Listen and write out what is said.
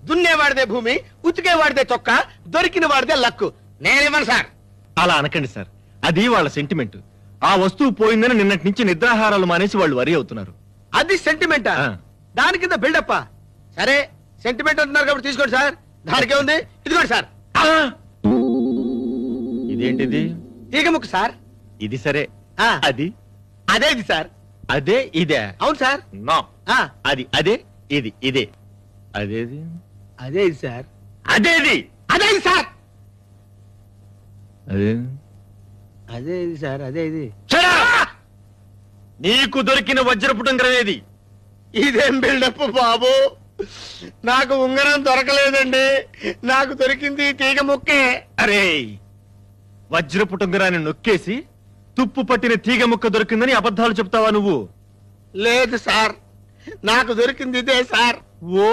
దున్నేవాడిదే భూమి, ఉతికేవాడిదే చొక్కా, దొరికిన వాడిదే లక్కు. నేనేమను సార్? అలా అనకండి సార్, అది వాళ్ళ సెంటిమెంట్. ఆ వస్తువు పోయిందని నిన్నటి నుంచి నిద్రాహారాలు మానేసి వాళ్ళు వరి అవుతున్నారు. అది సెంటిమెంటా? ఆ. దాని కింద బిల్డప్పా? సరే, సెంటిమెంట్ అంటున్నారు కాబట్టి తీసుకోండి సార్. దానికే ఉంది, ఇదిగోండి సార్. ఇదేంటిది? తీగ ముక్క సార్. ఇది సరే, ఆ. అది అదే ఇది సార్. అదే ఇదే? అవును సార్. నో, ఆ, అది అదే, ఇది ఇదే. అదేది? అదే ఇది సార్. అదేది? అదే ఇది సార్. అదే అదే ఇది సార్. అదే ఇది. నీకు దొరికిన వజ్రపు ఉంగరం ఏది? ఇదేం బిల్డప్ బాబు? నాకు ఉంగరం దొరకలేదండి. నాకు దొరికింది తీగ ముక్కే. అరే, వజ్రపు ఉంగరాన్ని నొక్కేసి తుప్పు పట్టిన తీగ ముక్క దొరికిందని అబద్ధాలు చెప్తావా నువ్వు? లేదు సార్, నాకు దొరికింది ఇదే సార్. ఓ